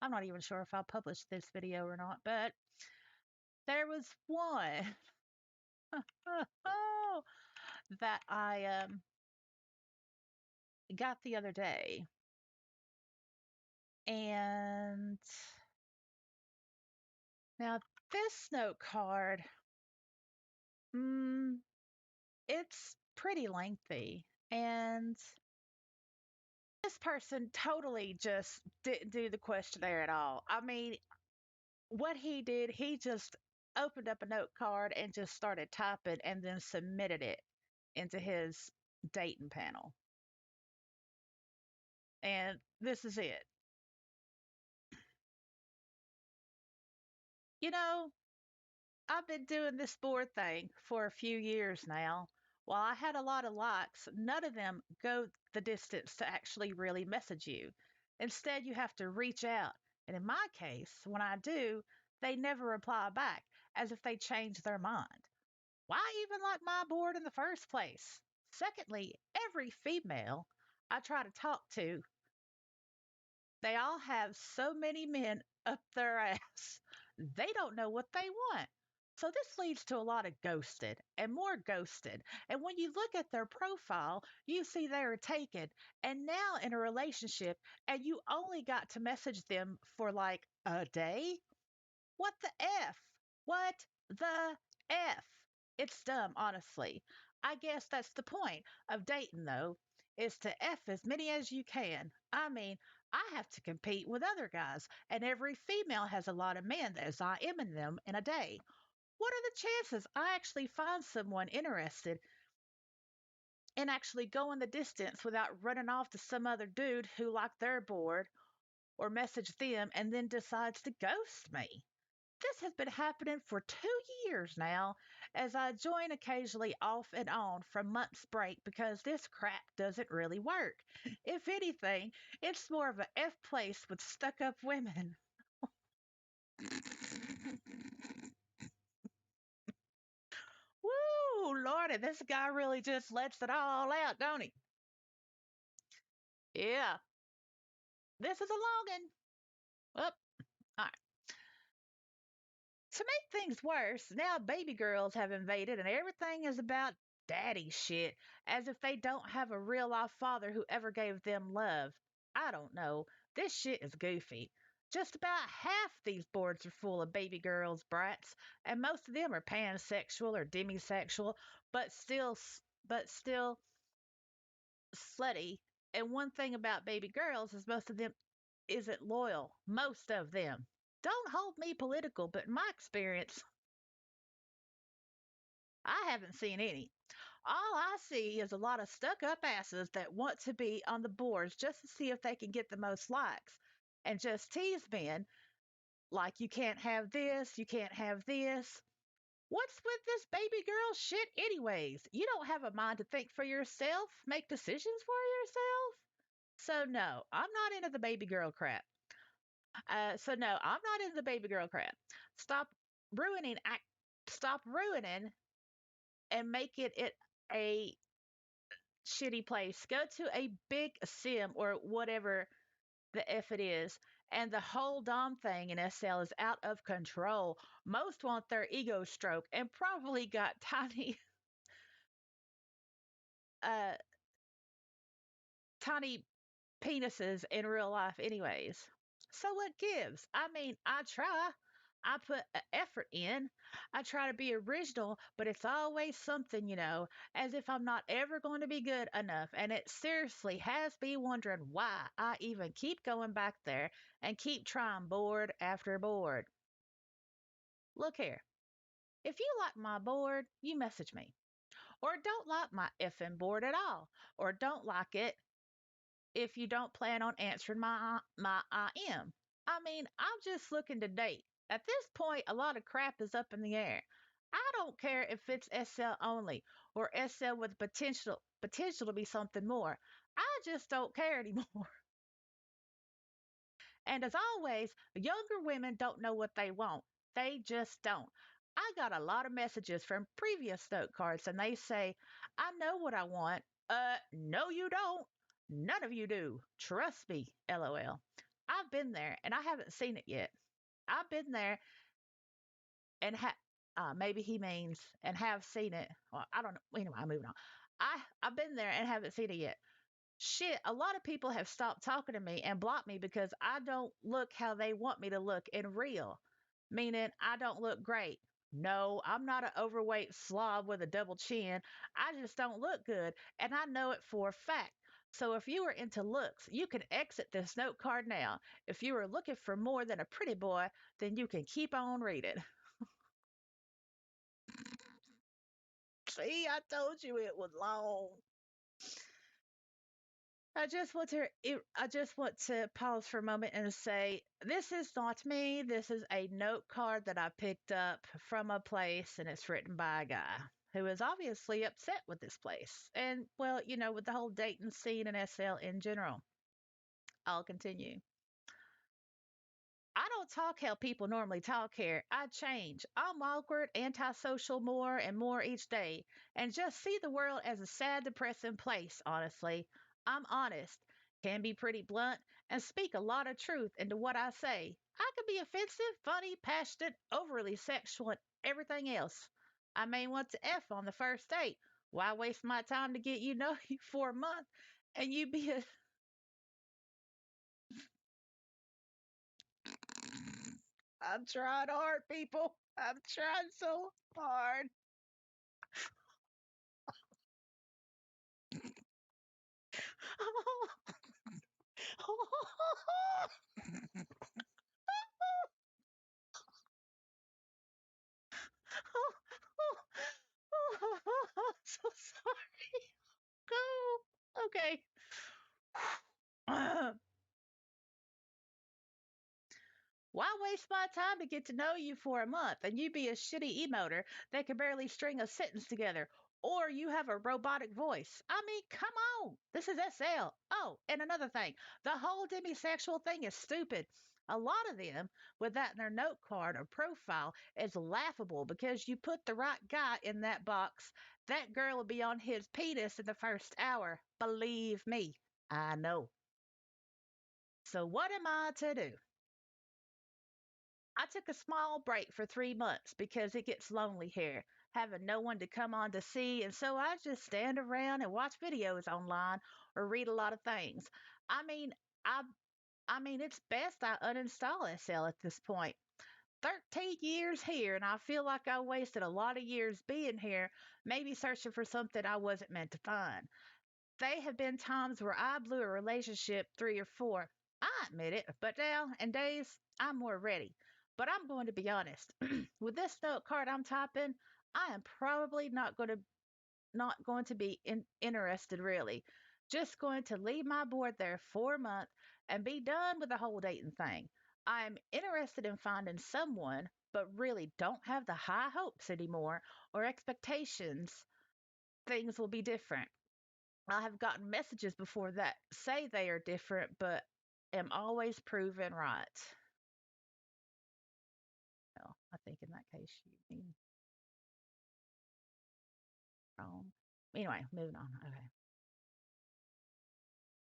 I'm not even sure if I'll publish this video or not, but there was one that I got the other day. And now this note card, mm, it's pretty lengthy. And this person totally just didn't do the questionnaire at all. I mean, what he did, he just opened up a note card and just started typing and then submitted it into his dating panel. And this is it. You know, I've been doing this board thing for a few years now. While I had a lot of likes, none of them go the distance to actually really message you. Instead, you have to reach out. And in my case, when I do, they never reply back, as if they changed their mind. Why even like my board in the first place? Secondly, every female I try to talk to, they all have so many men up their ass. They don't know what they want. So this leads to a lot of ghosted and more ghosted. And when you look at their profile, you see they are taken and now in a relationship, and you only got to message them for like a day. What the F? What the F? It's dumb, honestly. I guess that's the point of dating, though, is to F as many as you can. I mean, I have to compete with other guys, and every female has a lot of men as I am in them in a day. What are the chances I actually find someone interested in actually going the distance without running off to some other dude who liked their board or message them and then decides to ghost me? This has been happening for 2 years now, as I join occasionally off and on from months break because this crap doesn't really work. If anything, it's more of a F place with stuck up women. Woo, Lordy, this guy really just lets it all out, don't he? Yeah, this is a long one. Up. All right. To make things worse, now baby girls have invaded and everything is about daddy shit, as if they don't have a real life father who ever gave them love. I don't know. This shit is goofy. Just about half these boards are full of baby girls, brats, and most of them are pansexual or demisexual, but still slutty. And one thing about baby girls is most of them isn't loyal. Most of them. Don't hold me political, but in my experience, I haven't seen any. All I see is a lot of stuck up asses that want to be on the boards just to see if they can get the most likes and just tease men like you can't have this, you can't have this. What's with this baby girl shit, anyways? You don't have a mind to think for yourself, make decisions for yourself? So, no, I'm not into the baby girl crap. No, I'm not into the baby girl crap. Stop ruining, stop ruining and making it a shitty place. Go to a big sim or whatever the F it is. And the whole Dom thing in SL is out of control. Most want their ego stroke and probably got uh, tiny penises in real life, anyways. So what gives? I mean, I try. I put effort in. I try to be original, but it's always something, as if I'm not ever going to be good enough. And it seriously has me wondering why I even keep going back there and keep trying board after board. Look here. If you like my board, you message me. Or don't like my effing board at all. Or don't like it if you don't plan on answering my IM. I mean, I'm just looking to date. At this point, a lot of crap is up in the air. I don't care if it's SL only or SL with potential to be something more. I just don't care anymore. And as always, younger women don't know what they want. They just don't. I got a lot of messages from previous note cards and they say, I know what I want. No, you don't. None of you do. Trust me, lol. I've been there and I haven't seen it yet. I've been there and maybe he means and have seen it. Well, I don't know. Anyway, I'm moving on. I've been there and haven't seen it yet. Shit, a lot of people have stopped talking to me and blocked me because I don't look how they want me to look in real, meaning I don't look great. No, I'm not an overweight slob with a double chin. I just don't look good, and I know it for a fact. So if you are into looks, you can exit this note card now. If you are looking for more than a pretty boy, then you can keep on reading. See, I told you it was long. I just want to pause for a moment and say this is not me. This is a note card that I picked up from a place and it's written by a guy who is obviously upset with this place. And well, with the whole dating scene and SL in general. I'll continue. I don't talk how people normally talk here. I change. I'm awkward, antisocial more and more each day, and just see the world as a sad, depressing place, honestly. I'm honest, can be pretty blunt, and speak a lot of truth into what I say. I can be offensive, funny, passionate, overly sexual, and everything else. I may want to F on the first date. Why waste my time to get know you for a month and you be a. I'm trying hard, people. I'm trying so hard. So sorry. Go. Okay. Why waste my time to get to know you for a month and you be a shitty emoter that can barely string a sentence together? Or you have a robotic voice. I mean, come on. This is SL. Oh, and another thing the whole demisexual thing is stupid. A lot of them, with that in their note card or profile, is laughable because you put the right guy in that box. That girl will be on his penis in the first hour. Believe me, I know. So, what am I to do? I took a small break for 3 months because it gets lonely here, having no one to come on to see, and so I just stand around and watch videos online or read a lot of things. I mean, I I mean it's best I uninstall SL at this point. 13 years here, and I feel like I wasted a lot of years being here, maybe searching for something I wasn't meant to find. They have been times where I blew a relationship 3 or 4. I admit it, but now and days I'm more ready. But I'm going to be honest. With this note card I'm typing, I am probably not going to be interested really. Just going to leave my board there for a month and be done with the whole dating thing. I am interested in finding someone, but really don't have the high hopes anymore or expectations. Things will be different. I have gotten messages before that say they are different, but am always proven right. Well, I think in that case you mean wrong. Anyway, moving on. Okay.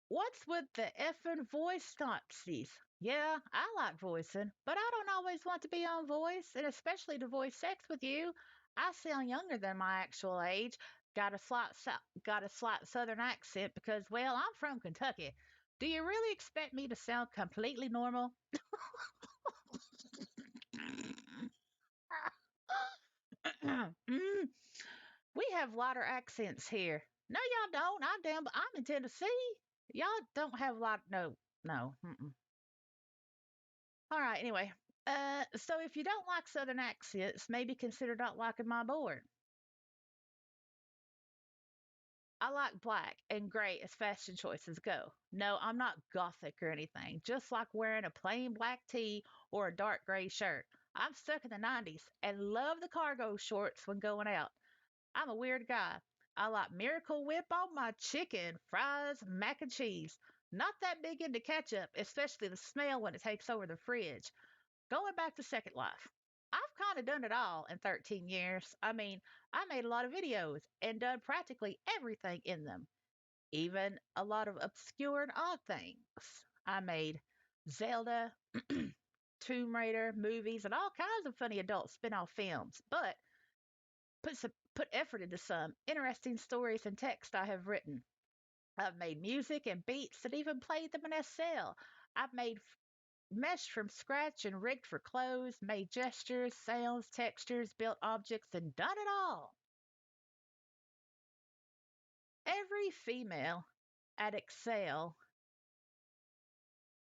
What's with the effing voice Nazis? Yeah, I like voicing, but I don't always want to be on voice, and especially to voice sex with you. I sound younger than my actual age. Got a slight southern accent because, well, I'm from Kentucky. Do you really expect me to sound completely normal? Mm, we have lighter accents here. No, y'all don't. I'm in Tennessee. Y'all don't have light. No, no. Mm-mm. All right. Anyway, so if you don't like Southern accents, maybe consider not liking my board. I like black and gray as fashion choices go. No, I'm not gothic or anything. Just like wearing a plain black tee or a dark gray shirt. I'm stuck in the 90s and love the cargo shorts when going out. I'm a weird guy. I like Miracle Whip on my chicken, fries, mac and cheese. Not that big into ketchup, especially the smell when it takes over the fridge. Going back to Second Life. I've kind of done it all in 13 years. I mean, I made a lot of videos and done practically everything in them, even a lot of obscure and odd things I made. Zelda, Tomb Raider movies, and all kinds of funny adult spin-off films. But put effort into some interesting stories and text I have written. I've made music and beats and even played them in SL. I've made mesh from scratch and rigged for clothes, made gestures, sounds, textures, built objects, and done it all. Every female at Excel,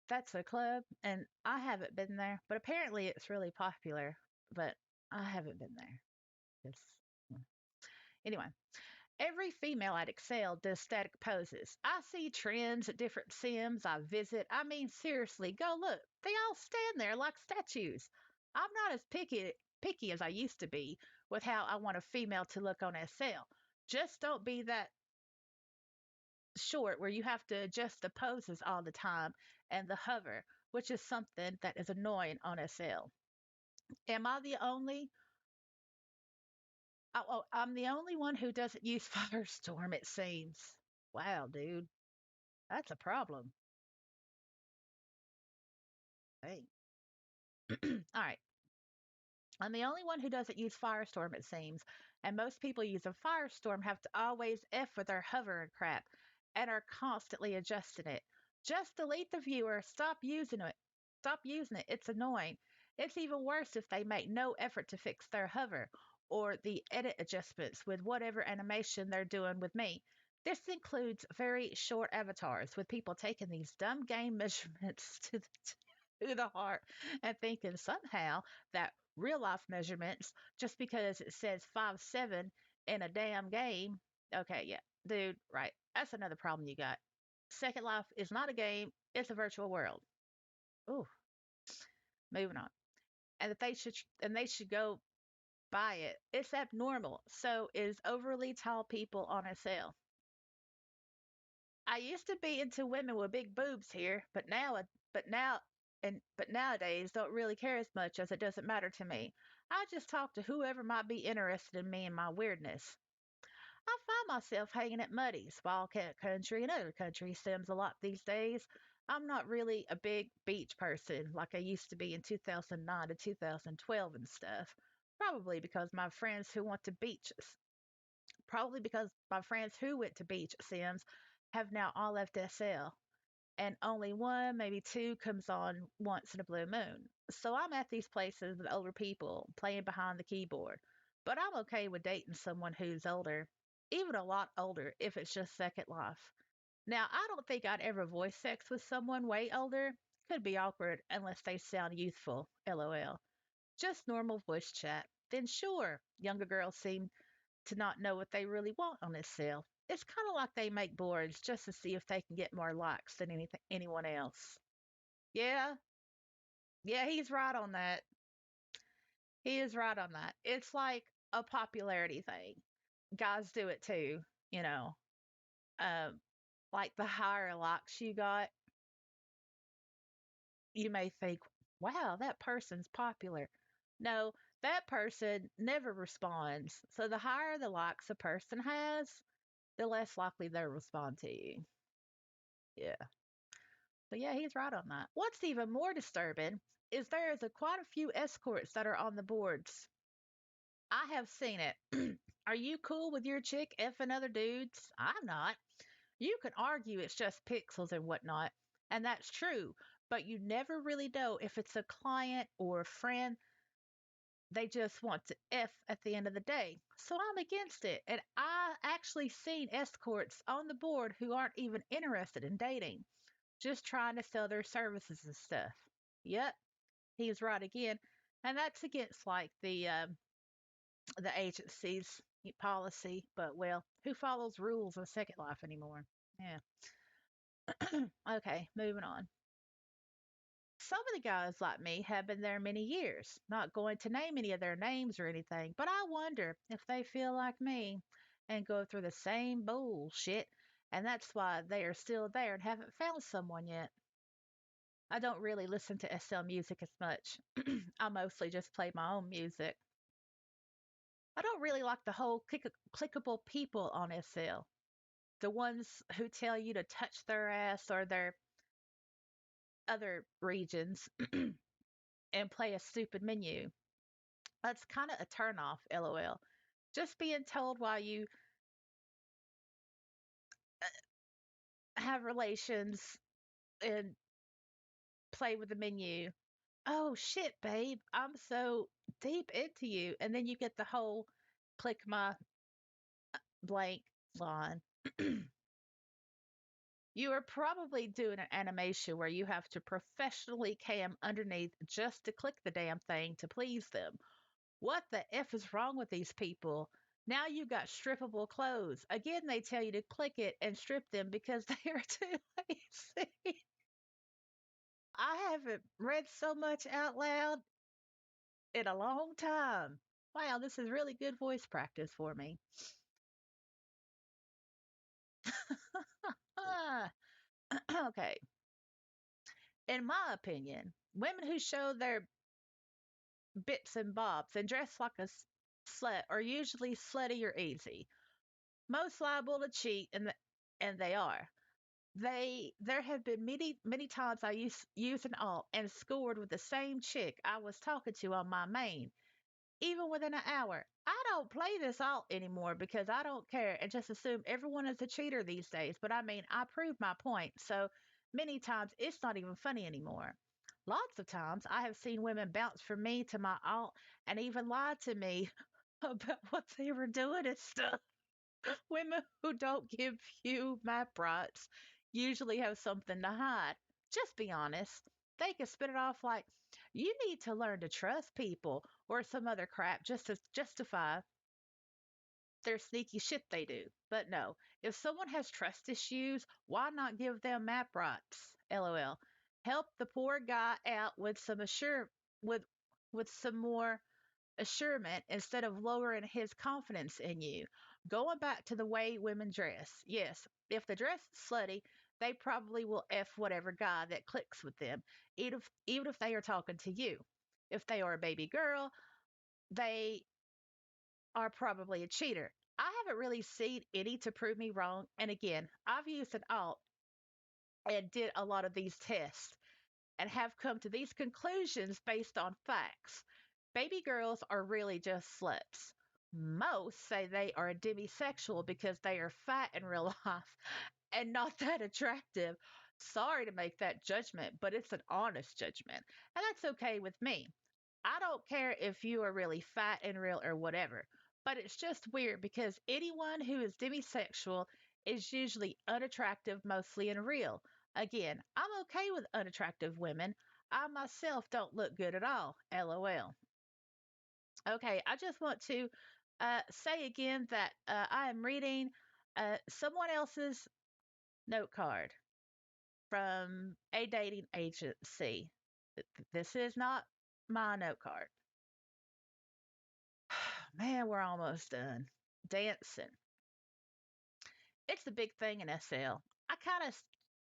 that's a club, and I haven't been there, but apparently it's really popular, but I haven't been there. It's, anyway, every female at Excel does static poses. I see trends at different sims I visit. I mean, seriously, go look. They all stand there like statues. I'm not as picky as I used to be with how I want a female to look on SL. Just don't be that short where you have to adjust the poses all the time and the hover, which is something that is annoying on SL. Am I the only? I'm the only one who doesn't use Firestorm, it seems. Wow, dude. That's a problem. Hey. All right. I'm the only one who doesn't use Firestorm, it seems. And most people using Firestorm have to always F with their hover and crap and are constantly adjusting it. Just delete the viewer. Stop using it. Stop using it. It's annoying. It's even worse if they make no effort to fix their hover or the edit adjustments with whatever animation they're doing with me. This includes very short avatars with people taking these dumb game measurements to the heart and thinking somehow that real life measurements just because it says 5'7" in a damn game. Okay, yeah, dude, right. That's another problem you got. Second Life is not a game, it's a virtual world. Ooh, moving on. And they should go buy it. It's abnormal. So is overly tall people on a sale. I used to be into women with big boobs here, but now but nowadays don't really care as much as it doesn't matter to me. I just talk to whoever might be interested in me and my weirdness. I find myself hanging at Muddy's, Wildcat Country, and other country sims a lot these days. I'm not really a big beach person like I used to be in 2009 to 2012 and stuff. Probably because my friends who went to beach sims have now all left SL, and only one, maybe two, comes on once in a blue moon. So I'm at these places with older people playing behind the keyboard. But I'm okay with dating someone who's older, even a lot older, if it's just Second Life. Now, I don't think I'd ever voice sex with someone way older. Could be awkward unless they sound youthful, lol. Just normal voice chat. Then sure, younger girls seem to not know what they really want on this sale. It's kind of like they make boards just to see if they can get more likes than anyone else. Yeah, yeah, he's right on that. He is right on that. It's like a popularity thing. Guys do it too, you know. Um, like the higher likes you got, you may think, wow, that person's popular. No, that person never responds. So the higher the likes a person has, the less likely they'll respond to you. Yeah. So yeah, he's right on that. What's even more disturbing is there is quite a few escorts that are on the boards. I have seen it. Are you cool with your chick effing other dudes? I'm not. You can argue it's just pixels and whatnot, and that's true, but you never really know if it's a client or a friend. They just want to F at the end of the day. So I'm against it. And I actually seen escorts on the board who aren't even interested in dating, just trying to sell their services and stuff. Yep, he's right again. And that's against like the agency's policy, but well, who follows rules in Second Life anymore? Yeah. Okay, moving on. Some of the guys like me have been there many years. Not going to name any of their names or anything, but I wonder if they feel like me and go through the same bullshit, and that's why they are still there and haven't found someone yet. I don't really listen to SL music as much. I mostly just play my own music. I don't really like the whole clickable people on SL. The ones who tell you to touch their ass or their other regions and play a stupid menu. That's kind of a turnoff, lol. Just being told while you have relations and play with the menu. Oh shit, babe, I'm so deep into you. And then you get the whole click my blank line. You are probably doing an animation where you have to professionally cam underneath just to click the damn thing to please them. What the F is wrong with these people? Now you got strippable clothes. Again, they tell you to click it and strip them because they are too lazy. I haven't read so much out loud in a long time. Wow, this is really good voice practice for me. Ah, okay. In my opinion, women who show their bits and bobs and dress like a slut are usually slutty or easy, most liable to cheat, and they are. There have been many times I used an alt and scored with the same chick I was talking to on my main, even within an hour. I don't play this alt anymore because I don't care and just assume everyone is a cheater these days. But I mean, I proved my point, so many times it's not even funny anymore. Lots of times I have seen women bounce from me to my alt and even lie to me about what they were doing and stuff. Women who don't give you map rights usually have something to hide. Just be honest. They can spit it off like, you need to learn to trust people or some other crap just to justify their sneaky shit they do. But no, if someone has trust issues, why not give them map rights? LOL. Help the poor guy out with with some more assurement instead of lowering his confidence in you. Going back to the way women dress. Yes, if the dress is slutty, they probably will F whatever guy that clicks with them, even if they are talking to you. If they are a baby girl, they are probably a cheater. I haven't really seen any to prove me wrong. And again, I've used an alt and did a lot of these tests and have come to these conclusions based on facts. Baby girls are really just sluts. Most say they are demisexual because they are fat in real life and not that attractive. Sorry to make that judgment, but it's an honest judgment. And that's okay with me. I don't care if you are really fat and real or whatever, but it's just weird because anyone who is demisexual is usually unattractive, mostly in real. Again, I'm okay with unattractive women. I myself don't look good at all. LOL. Okay, I just want to say again that I am reading someone else's note card from a dating agency. This is not my note card. Man, we're almost done. Dancing. It's a big thing in SL. I kind of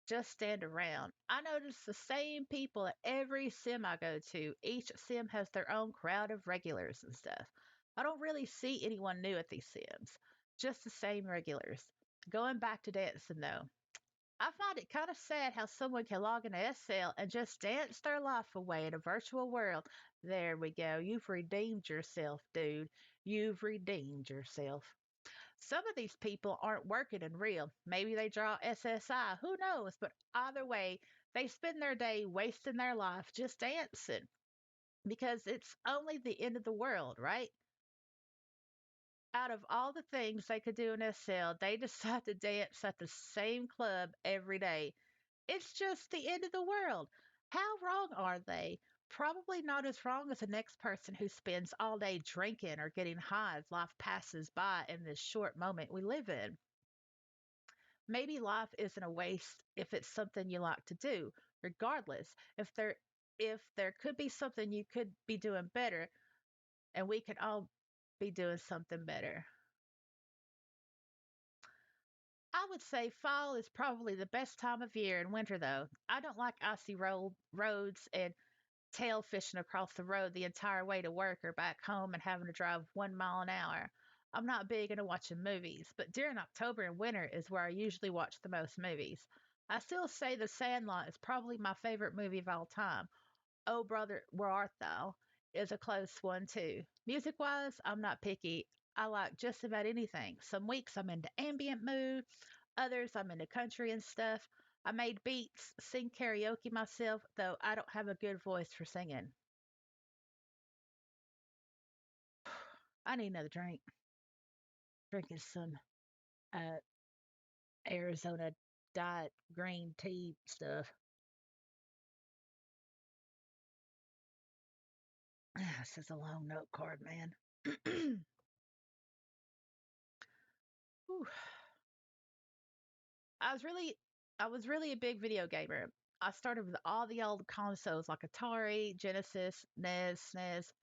just stand around. I notice the same people at every sim I go to. Each sim has their own crowd of regulars and stuff. I don't really see anyone new at these sims, just the same regulars. Going back to dancing though, I find it kind of sad how someone can log into SL and just dance their life away in a virtual world. There we go. You've redeemed yourself, dude. You've redeemed yourself. Some of these people aren't working in real. Maybe they draw SSI. Who knows? But either way, they spend their day wasting their life just dancing because it's only the end of the world, right? Out of all the things they could do in SL, they decide to dance at the same club every day. It's just the end of the world. How wrong are they? Probably not as wrong as the next person who spends all day drinking or getting high as life passes by in this short moment we live in. Maybe life isn't a waste if it's something you like to do. Regardless, if there could be something you could be doing better, and we could all be doing something better. I would say fall is probably the best time of year. In winter, though, I don't like icy roads and tail fishing across the road the entire way to work or back home and having to drive 1 mile an hour. I'm not big into watching movies, but during October and winter is where I usually watch the most movies. I still say The Sandlot is probably my favorite movie of all time. Oh Brother, Where Art Thou is a close one too. Music wise, I'm not picky. I like just about anything. Some weeks I'm into ambient mood, others I'm into country and stuff. I made beats, sing karaoke myself, though I don't have a good voice for singing. I need another drink. Drinking some uh, Arizona diet green tea stuff. This is a long note card, man. Whew. I was really I was really a big video gamer. I started with all the old consoles like Atari, Genesis, NES, SNES,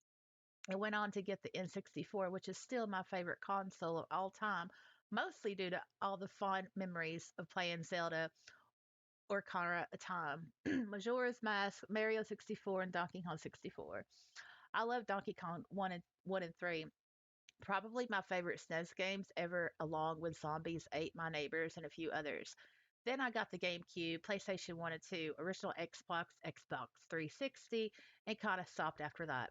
and went on to get the N64, which is still my favorite console of all time, mostly due to all the fond memories of playing Zelda or Ocarina of Time, Majora's Mask, Mario 64, and Donkey Kong 64. I love Donkey Kong 1 and 3. Probably my favorite SNES games ever, along with Zombies Ate My Neighbors and a few others. Then I got the GameCube, PlayStation 1 and 2, original Xbox, Xbox 360, and kind of stopped after that.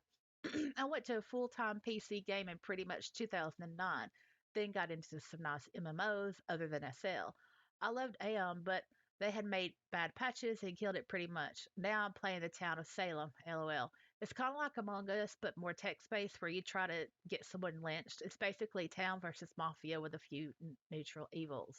I went to a full time PC game in pretty much 2009, then got into some nice MMOs other than SL. I loved AM, but they had made bad patches and killed it pretty much. Now I'm playing the town of Salem, lol. It's kind of like Among Us, but more text based, where you try to get someone lynched. It's basically town versus mafia with a few neutral evils.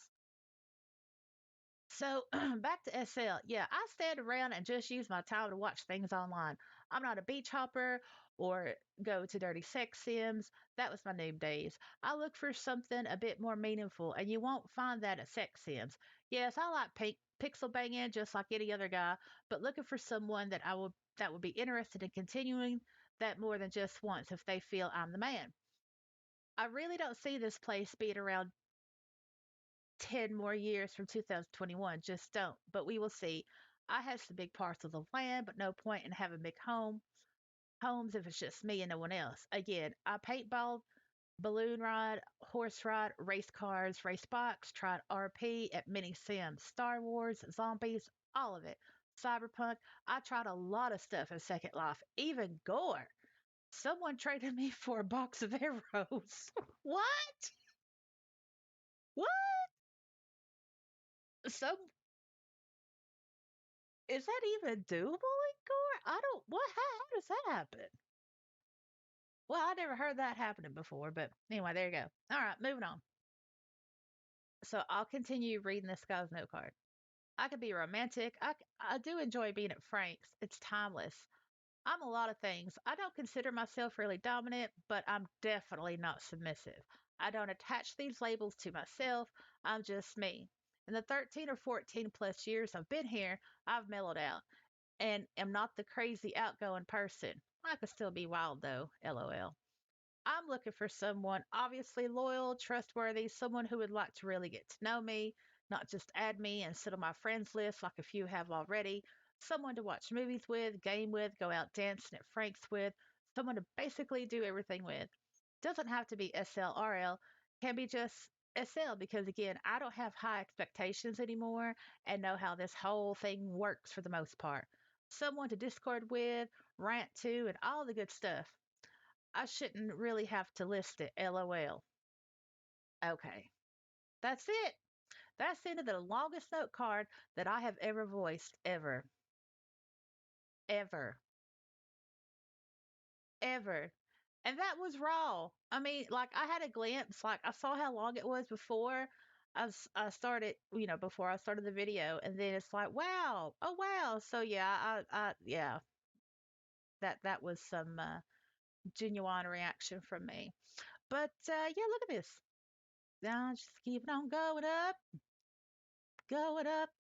So back to SL. Yeah, I stand around and just use my time to watch things online. I'm not a beach hopper or go to dirty sex sims. That was my noob days. I look for something a bit more meaningful, and you won't find that at sex sims. Yes, I like pixel banging just like any other guy, but looking for someone that would be interested in continuing that more than just once if they feel I'm the man. I really don't see this place being around 10 more years from 2021. Just don't. But we will see. I have some big parcels of land, but no point in having big homes if it's just me and no one else. Again, I paintball, balloon ride, horse ride, race cars, race bikes, tried RP at mini sims, Star Wars, zombies, all of it. Cyberpunk. I tried a lot of stuff in Second Life, even gore. Someone traded me for a box of arrows. What? What? Some Is that even doable in Gore? I don't. What? How does that happen? Well, I never heard that happening before, but anyway, there you go. All right, moving on. So I'll continue reading this guy's note card. I could be romantic. I do enjoy being at Frank's. It's timeless. I'm a lot of things. I don't consider myself really dominant, but I'm definitely not submissive. I don't attach these labels to myself. I'm just me. In the 13 or 14 plus years I've been here, I've mellowed out and am not the crazy outgoing person. I could still be wild though, lol. I'm looking for someone obviously loyal, trustworthy, someone who would like to really get to know me, not just add me and sit on my friends list like a few have already. Someone to watch movies with, game with, go out dancing at Frank's with, someone to basically do everything with. Doesn't have to be SLRL, can be just SL because again, I don't have high expectations anymore and know how this whole thing works for the most part. Someone to Discord with, rant to, and all the good stuff. I shouldn't really have to list it. LOL. Okay. That's it. That's the end of the longest note card that I have ever voiced, ever. Ever. Ever. And that was raw. I mean, like, I had a glimpse. Like, I saw how long it was before I started, before I started the video. And then it's like, wow. Oh, wow. So, yeah, yeah, that was some genuine reaction from me. But, yeah, look at this. Now, just keep on going up, going up.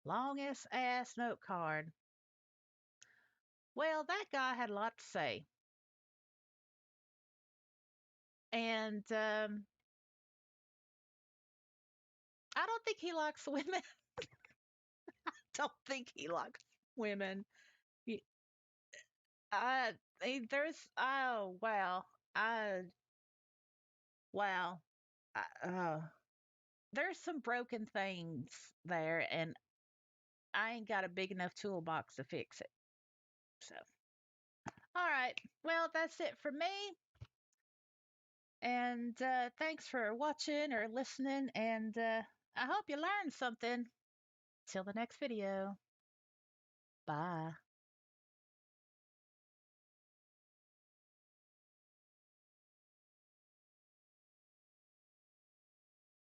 Longest ass note card. Well, that guy had a lot to say. And I don't think he likes women. Don't think he likes women. There's, oh, wow. I, wow. I, oh. there's some broken things there, and I ain't got a big enough toolbox to fix it. So, all right. Well, that's it for me. And thanks for watching or listening. And I hope you learned something. Till the next video. Bye.